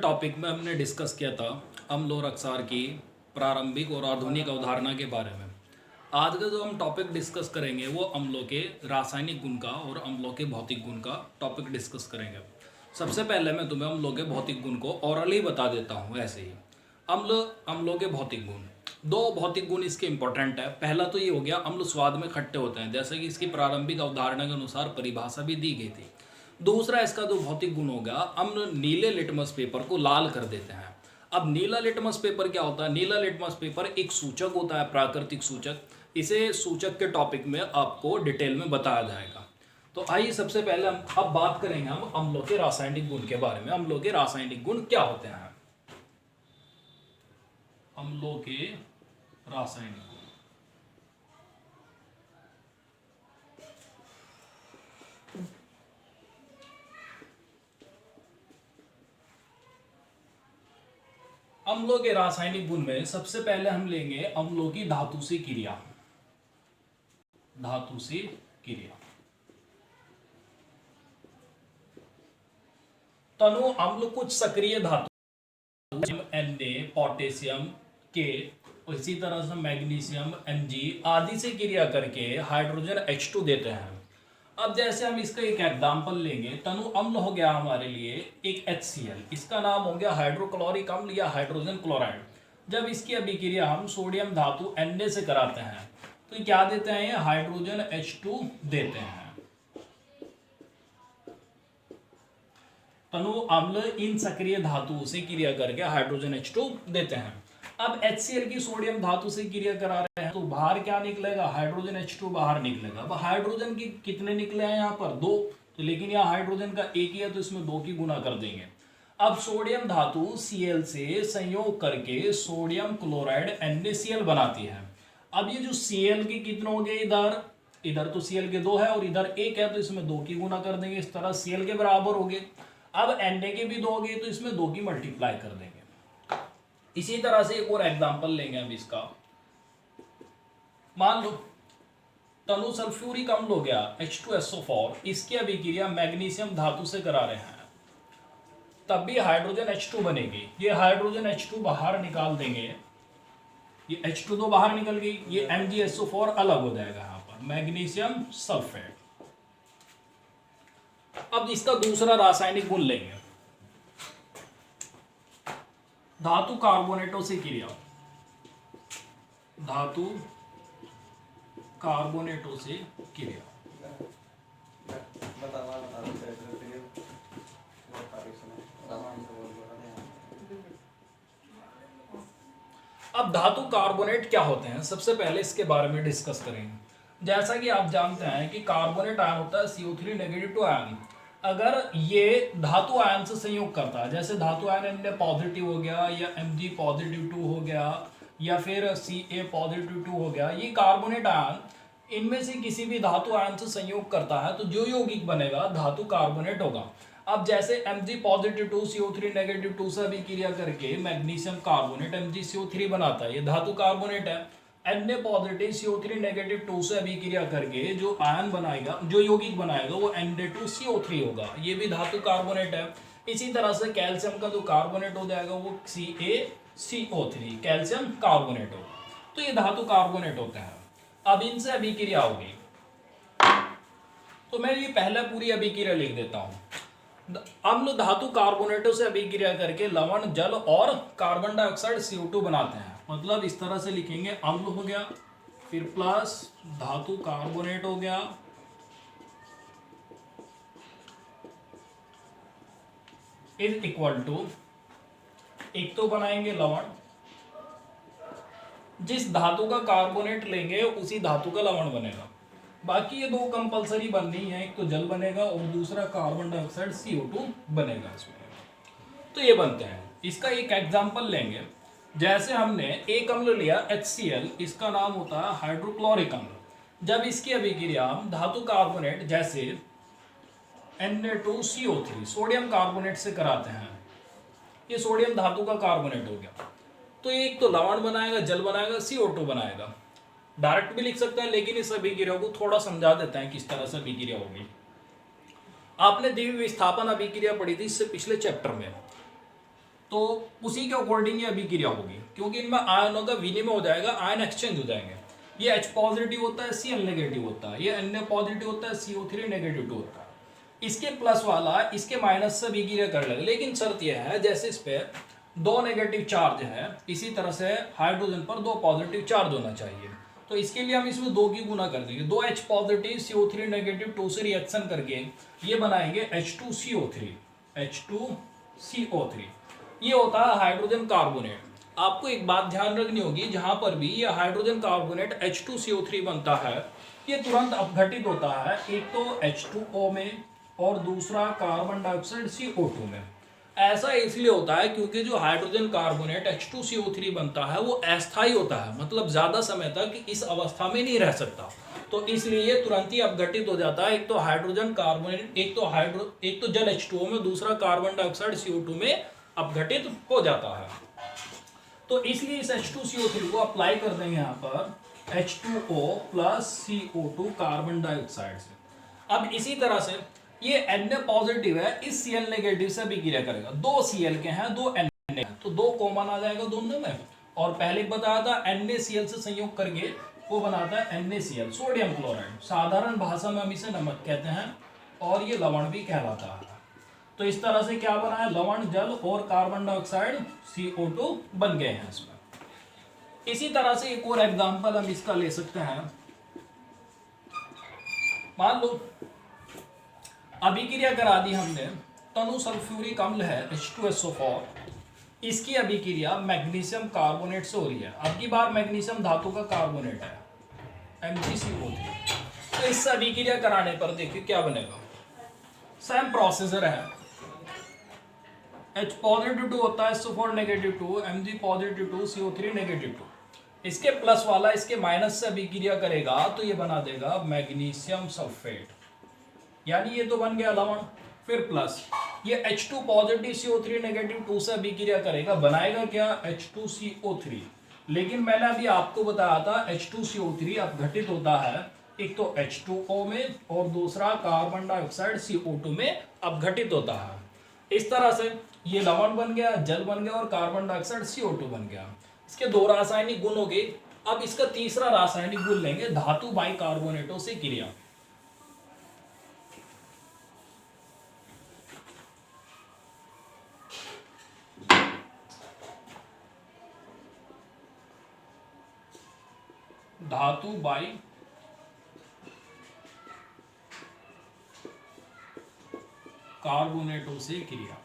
Topic में हमने discuss किया था अम्ल और अक्षार की प्रारंभिक और आधुनिक अवधारणा के बारे में। आज का जो हम टॉपिक डिस्कस करेंगे वो अम्लों के रासायनिक गुण का और अम्लों के भौतिक गुण का टॉपिक डिस्कस करेंगे। सबसे पहले मैं तुम्हें अम्लों के भौतिक गुण को ओरली बता देता हूँ। ऐसे ही अम्लों के भौतिक गुण, दो भौतिक गुण इसके इंपॉर्टेंट है। पहला तो ये हो गया, अम्ल स्वाद में खट्टे होते हैं, जैसे कि इसकी प्रारंभिक अवधारणा के अनुसार परिभाषा भी दी गई थी। दूसरा इसका जो भौतिक गुण होगा, अम्ल नीले लिटमस पेपर को लाल कर देते हैं। अब नीला लिटमस पेपर क्या होता है? नीला लिटमस पेपर एक सूचक होता है, प्राकृतिक सूचक। इसे सूचक के टॉपिक में आपको डिटेल में बताया जाएगा। तो आइए सबसे पहले हम अब बात करेंगे हम अम्लों के रासायनिक गुण के बारे में। अम्लों के रासायनिक गुण क्या होते हैं? अम्लों के रासायनिक गुण, अम्लों के रासायनिक गुण में सबसे पहले हम लेंगे अम्लों की धातु से क्रिया। धातु से क्रिया, तनु अम्ल कुछ सक्रिय धातु Na, पोटेशियम के, इसी तरह से मैग्नीशियम Mg आदि से क्रिया करके हाइड्रोजन H2 देते हैं। अब जैसे हम इसका एक एग्जाम्पल लेंगे, तनु अम्ल हो गया हमारे लिए एक HCl, इसका नाम हो गया हाइड्रोक्लोरिक अम्ल या हाइड्रोजन क्लोराइड। जब इसकी अभिक्रिया हम सोडियम धातु Na से कराते हैं तो क्या देते हैं? ये हाइड्रोजन H2 देते हैं। तनु अम्ल इन सक्रिय धातुओं से क्रिया करके हाइड्रोजन H2 देते हैं। अब HCl की सोडियम धातु से क्रिया करा रहे हैं तो बाहर क्या निकलेगा? हाइड्रोजन H2 बाहर निकलेगा। अब हाइड्रोजन की कितने निकले हैं यहाँ पर? 2। तो लेकिन यहाँ हाइड्रोजन का एक ही है तो इसमें 2 की गुना कर देंगे। अब सोडियम धातु Cl से संयोग करके सोडियम क्लोराइड NaCl बनाती है। अब ये जो Cl के कितने हो गए? इधर तो Cl के 2 है और इधर 1 है तो इसमें 2 की गुना कर देंगे। इस तरह Cl के बराबर हो गए। अब Na के भी 2 हो गए तो इसमें 2 की मल्टीप्लाई कर देंगे। इसी तरह से एक और एग्जांपल लेंगे हम इसका। मान लो तनु सल्फ्यूरिक अम्ल हो गया H2SO4, इसकी अभिक्रिया मैग्नीशियम धातु से करा रहे हैं, तब भी हाइड्रोजन H2 बनेगी। ये हाइड्रोजन H2 बाहर निकाल देंगे, ये H2 तो बाहर निकल गई, ये MgSO4 अलग हो जाएगा यहाँ पर, मैग्नीशियम सल्फेट। अब इसका दूसरा रासायनिक गुण लेंगे, धातु कार्बोनेटों से क्रिया। धातु कार्बोनेटों से क्रिया, अब धातु कार्बोनेट क्या होते हैं सबसे पहले इसके बारे में डिस्कस करेंगे। जैसा कि आप जानते हैं कि कार्बोनेट आयन होता है CO3 नेगेटिव आयन। अगर ये धातु आयन से संयोग करता है, जैसे धातु आयन Na पॉजिटिव हो गया या Mg पॉजिटिव 2 हो गया या फिर Ca पॉजिटिव 2 हो गया, ये कार्बोनेट आयन इनमें से किसी भी धातु आयन से संयोग करता है तो जो यौगिक बनेगा धातु कार्बोनेट होगा। अब जैसे Mg पॉजिटिव 2 CO3 नेगेटिव 2 से अभिक्रिया करके मैग्नीशियम कार्बोनेट MgCO3 बनाता है, ये धातु कार्बोनेट है। Na पॉजिटिव CO3 नेगेटिव 2 से अभिक्रिया करके जो आयन बनाएगा, जो यौगिक बनाएगा वो Na2CO3 होगा, ये भी धातु कार्बोनेट है। इसी तरह से कैल्शियम का जो कार्बोनेट हो जाएगा वो CaCO3, कैल्शियम कार्बोनेट होगा। तो ये धातु कार्बोनेट होता है। अब इनसे अभिक्रिया होगी तो मैं ये पहले पूरी अभिक्रिया लिख देता हूं। अम्ल धातु कार्बोनेटों से अभिक्रिया करके लवण, जल और कार्बन डाइऑक्साइड CO2 बनाते हैं। मतलब इस तरह से लिखेंगे, अम्ल हो गया, फिर प्लस धातु कार्बोनेट हो गया, इज इक्वल टू, एक तो बनाएंगे लवण, जिस धातु का कार्बोनेट लेंगे उसी धातु का लवण बनेगा। बाकी ये 2 कंपलसरी बननी है, एक तो जल बनेगा और दूसरा कार्बन डाइऑक्साइड CO2 बनेगा इसमें। तो ये बनते हैं। इसका एक एग्जांपल लेंगे, जैसे हमने एक अम्ल लिया HCl, इसका नाम होता है हाइड्रोक्लोरिक अम्ल। जब इसकी अभिक्रिया हम धातु कार्बोनेट जैसे Na2CO3 सोडियम कार्बोनेट से कराते हैं, ये सोडियम धातु का कार्बोनेट हो गया, तो एक तो लवण बनाएगा, जल बनाएगा, CO2 बनाएगा। डायरेक्ट भी लिख सकते हैं, लेकिन इस अभिक्रिया को थोड़ा समझा देते हैं किस तरह से अभिक्रिया होगी। आपने द्विविस्थापन अभिक्रिया पढ़ी थी इससे पिछले चैप्टर में। तो उसी के अकॉर्डिंग ये अभिक्रिया होगी, क्योंकि इनमें आयनों का विनिमय हो जाएगा, आयन एक्सचेंज हो जाएंगे। ये H पॉजिटिव होता है, Cl नेगेटिव होता है, ये Na पॉजिटिव होता है, CO3 नेगेटिव होता है। इसके प्लस वाला इसके माइनस से अभिक्रिया कर लेगा, लेकिन शर्त यह है जैसे इस पे 2 नेगेटिव चार्ज है, इसी तरह से हाइड्रोजन पर 2 पॉजिटिव चार्ज होना चाहिए। तो इसके लिए हम इसमें 2 की गुना कर देंगे, 2 H पॉजिटिव CO3 नेगेटिव 2 से रिएक्शन करके ये बनाएंगे H2CO3, H2CO3। ये होता है हाइड्रोजन कार्बोनेट। आपको एक बात ध्यान रखनी होगी, जहां पर भी ये हाइड्रोजन कार्बोनेट H2CO3 बनता है, ये तुरंत अपघटित होता है, एक तो H2O में और दूसरा कार्बन डाइऑक्साइड CO2 में। ऐसा इसलिए होता है क्योंकि जो हाइड्रोजन कार्बोनेट H2CO3 बनता है वो अस्थायी होता है, मतलब ज्यादा समय तक इस अवस्था में नहीं रह सकता, तो इसलिए ये तुरंत ही अपघटित हो जाता है। एक तो हाइड्रोजन कार्बोनेट, एक तो जल H2O में, दूसरा कार्बन डाइऑक्साइड CO2 में अपघटित हो जाता है। तो इसलिए इस H2CO3 को अप्लाई कर देंगे यहाँ पर H2O plus CO2 carbon dioxide से। अब इसी तरह से ये Na पॉजिटिव है, इस Cl नेगेटिव से अभिक्रिया करेगा, 2 Cl के हैं, 2 Na हैं, तो 2 कॉमन आ जाएगा दोनों में। और पहले बताया था NaCl से संयोग करके वो बनाता है NaCl, सोडियम क्लोराइड। साधारण भाषा में हम इसे नमक कहते हैं और ये लवण भी कहलाता है। तो इस तरह से क्या बना है, लवण, जल और कार्बन डाइऑक्साइड CO2 बन गए हैं इसमें। इसी तरह से एक और एग्जांपल हम इसका ले सकते हैं। मान लो अभिक्रिया करा दी हमने, तनु सल्फ्यूरिक अम्ल है H2SO4, इसकी अभिक्रिया मैग्नीशियम कार्बोनेट से हो रही है। अब की बार मैग्नीशियम धातु का कार्बोनेट है MgCO3। तो इस अभिक्रिया कराने पर देखिए क्या बनेगा, सेम प्रोसीजर है। H पॉजिटिव 2 होता है, SO4 negative 2, Mg positive 2, CO3 negative 2। इसके प्लस वाला इसके माइनस से अभिक्रिया करेगा तो ये बना देगा मैग्नीशियम सल्फेट, यानी ये तो बन गया लवण। फिर प्लस ये H2 पॉजिटिव CO3 नेगेटिव 2 से अभिक्रिया करेगा, बनाएगा क्या, H2CO3। लेकिन मैंने अभी आपको बताया था H2CO3 अपघटित होता है एक तो H2O में और दूसरा कार्बन डाइऑक्साइड CO2 में अपघटित होता है। इस तरह से ये लवण बन गया, जल बन गया और कार्बन डाइऑक्साइड CO2 बन गया। इसके 2 रासायनिक गुण हो गए। अब इसका तीसरा रासायनिक गुण लेंगे, धातु बाइकार्बोनेटों से क्रिया। धातु बाई कार्बोनेटों से क्रिया।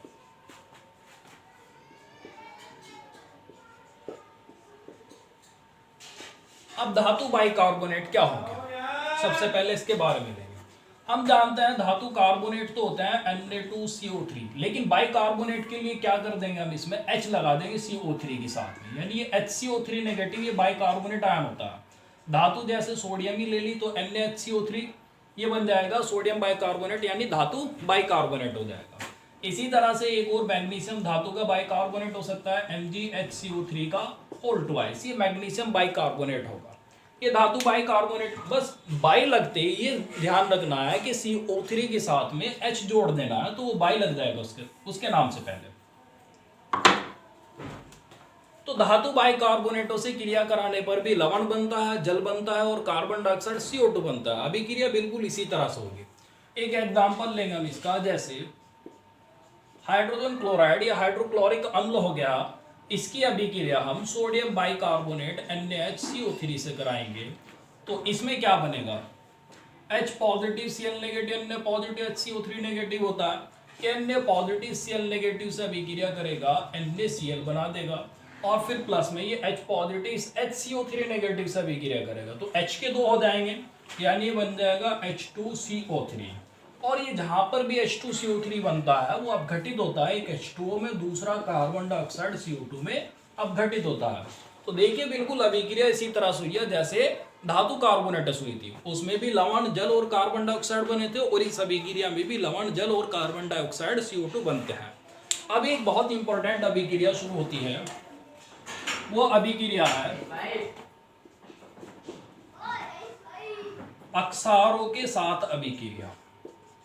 अब धातु बाइकार्बोनेट क्या होंगे, सबसे पहले इसके बारे में लेंगे। हम जानते हैं धातु कार्बोनेट तो होते हैं Na2CO3, लेकिन बाइकार्बोनेट के लिए क्या कर देंगे, हम इसमें H लगा देंगे CO3 के साथ में, यानी ये HCO3 नेगेटिव, ये बाइकार्बोनेट आयन होता है। धातु जैसे सोडियम ही ले ली तो NaHCO3, ये बन जाएगा सोडियम बाइकार्बोनेट, यानी धातु बाइकार्बोनेट हो जाएगा। इसी तरह से एक और मैग्नीशियम धातु का बाइकार्बोनेट हो सकता है MgHCO3 का होल ट्वाइस, ये मैग्नीशियम बाइकार्बोनेट होगा। ये धातु बाइकार्बोनेट, बस बाई लगते ही ये ध्यान रखना है कि CO3 के साथ में H जोड़ देना है, तो वो बाई लग जाएगा उसके नाम से पहले। तो धातु बाइकार्बोनेटों से क्रिया कराने पर भी लवण बनता है, जल बनता है और कार्बन डाइऑक्साइड CO2 बनता है। अभिक्रिया बिल्कुल इसी तरह से होगी। एक एग्जांपल लेंगे हम इसका, जैसे हाइड्रोजन क्लोराइड या हाइड्रोक्लोरिक अम्ल हो गया, इसकी अभिक्रिया हम सोडियम बाइकार्बोनेट NaHCO3 से कराएंगे। तो इसमें क्या बनेगा, H positive Cl negative, Na positive HCO3 negative होता है, Na पॉजिटिव Cl नेगेटिव से अभिक्रिया करेगा, NaCl बना देगा, और फिर प्लस में ये H पॉजिटिव HCO3 नेगेटिव से अभिक्रिया करेगा, तो H के 2 हो जाएंगे, यानी ये बन जाएगा H2CO3। और ये जहां पर भी H2CO3 बनता है वो अपघटित होता है, एक H2O में, दूसरा कार्बन डाइऑक्साइड CO2 में अपघटित होता है। तो देखिए बिल्कुल अभिक्रिया इसी तरह से हुई है जैसे धातु कार्बोनेटस हुई थी, उसमें भी लवण, जल और कार्बन डाइऑक्साइड बने थे, और इस अभिक्रिया में भी लवण, जल और कार्बन डाइऑक्साइड CO2 बनते हैं। अब एक बहुत इंपॉर्टेंट अभिक्रिया शुरू होती है, वो अभिक्रिया है अक्षारों के साथ अभिक्रिया।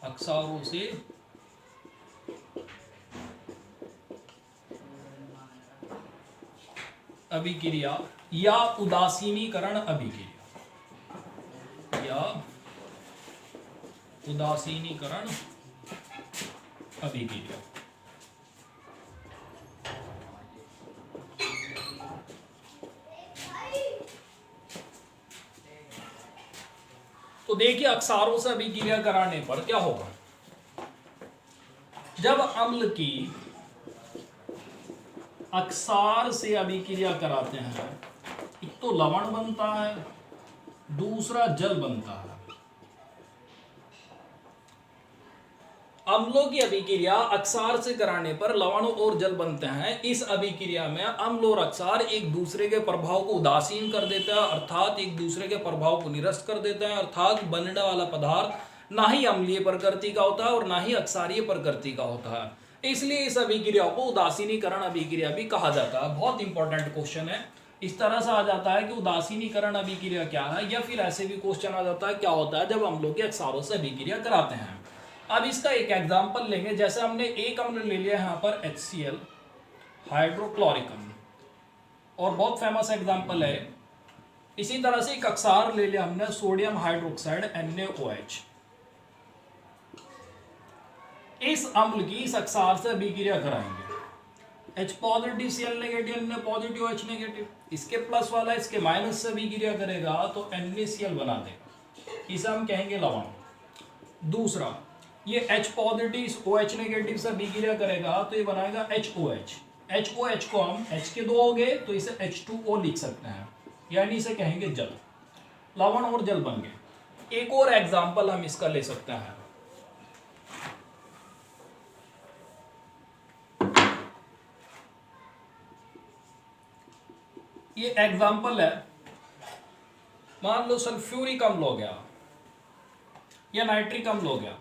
अक्षारों से अभिक्रिया या उदासीनीकरण अभिक्रिया या उदासीनीकरण अभिक्रिया। तो देखिए अक्सारों से अभिक्रिया कराने पर क्या होगा। जब अम्ल की अक्सार से अभिक्रिया कराते हैं, एक तो लवण बनता है, दूसरा जल बनता है। अम्लों की अभिक्रिया अक्सार से कराने पर लवण और जल बनते हैं। इस अभिक्रिया में अम्ल और अक्सार एक दूसरे के प्रभाव को उदासीन कर देते हैं, अर्थात एक दूसरे के प्रभाव को निरस्त कर देते हैं, अर्थात बनने वाला पदार्थ ना ही अम्लीय प्रकृति का होता है और ना ही अक्सारीय प्रकृति का होता है। इसलिए इस अभिक्रिया को उदासीनीकरण अभिक्रिया भी कहा जाता है। बहुत इंपॉर्टेंट क्वेश्चन है। इस तरह से आ जाता है कि उदासीनीकरण अभिक्रिया क्या है, या फिर ऐसे भी क्वेश्चन आ जाता है क्या होता है जब अम्लों के अक्सारों से अभिक्रिया कराते हैं। अब इसका एक एग्जांपल लेंगे। जैसे हमने एक अम्ल ले लिया यहाँ पर HCl हाइड्रोक्लोरिक अम्ल, और बहुत फेमस एग्जांपल है। इसी तरह से एक अक्सार ले लिया हमने सोडियम हाइड्रोक्साइड NaOH। इस अम्ल की इस अक्सार से अभिक्रिया कराएंगे। H positive Cl negative, Na positive OH negative. इसके प्लस वाला इसके माइनस से अभिक्रिया करेगा तो NaCl बना देगा, इसे हम कहेंगे लवण। दूसरा, ये H पॉजिटिव इस OH नेगेटिव से अभिक्रिया करेगा तो ये बनाएगा HOH। HOH को हम H के दो हो गए तो इसे H2O लिख सकते हैं, यानी इसे कहेंगे जल। लवण और जल बन गए। एक और एग्जांपल हम इसका ले सकते हैं। ये एग्जांपल है, मान लो सल्फ्यूरिक अम्ल हो गया या नाइट्रिक अम्ल हो गया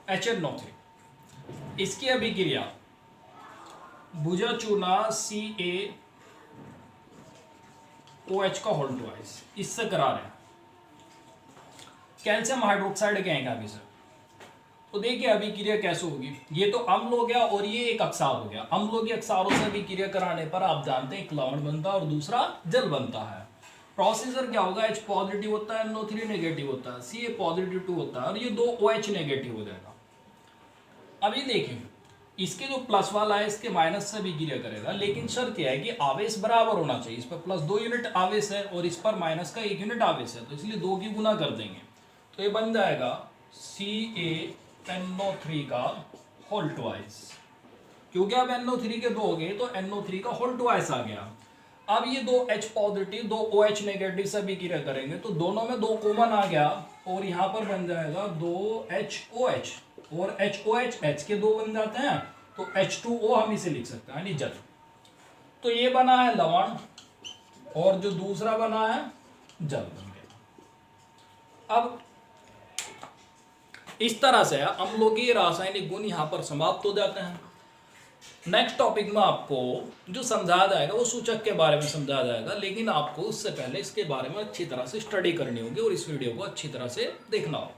HNO3। इसकी अभिक्रिया भुजा चूना CaOH का होल ट्वाइस इससे करा रहे हैं। कैल्शियम हाइड्रोक्साइड कहेंगे अभी सर। तो देखिए अभिक्रिया कैसे होगी। ये तो अम्ल हो गया और ये एक अक्सार हो गया। अम्लों की अक्सारों से अभिक्रिया कराने पर आप जानते हैं एक लवण बनता है और दूसरा जल बनता है। प्रोसीजर क्या होगा, H पॉजिटिव होता है, NO3 नेगेटिव होता है, Ca पॉजिटिव 2 होता है और ये 2 OH नेगेटिव हो जाएगा। अब ये देखें, इसके जो प्लस वाला है इसके माइनस से अभिक्रिया करेगा, लेकिन शर्त यह है कि आवेश बराबर होना चाहिए। इस पर प्लस 2 यूनिट आवेश है और इस पर माइनस का 1 यूनिट आवेश है, तो इसलिए 2 की गुना कर देंगे तो ये बन जाएगा CaNO3 का होल ट्वाइस। क्योंकि अब NO3 के 2 हो गए तो NO3 का होल ट्वाइस आ गया। अब ये 2 H पॉजिटिव 2 OH नेगेटिव से अभिक्रिया करेंगे तो दोनों में 2 कॉमन आ गया और यहाँ पर बन जाएगा 2HOH और HOH H के 2 बन जाते हैं तो H2O हम इसे लिख सकते हैं, यानी जल। तो ये बना है लवण और जो दूसरा बना है जल बन गया। अब इस तरह से अम्लों के रासायनिक गुण यहाँ पर समाप्त हो जाते हैं। नेक्स्ट टॉपिक में आपको जो समझाया जाएगा वो सूचक के बारे में समझाया जाएगा, लेकिन आपको उससे पहले इसके बारे में अच्छी तरह से स्टडी करनी होगी और इस वीडियो को अच्छी तरह से देखना होगा।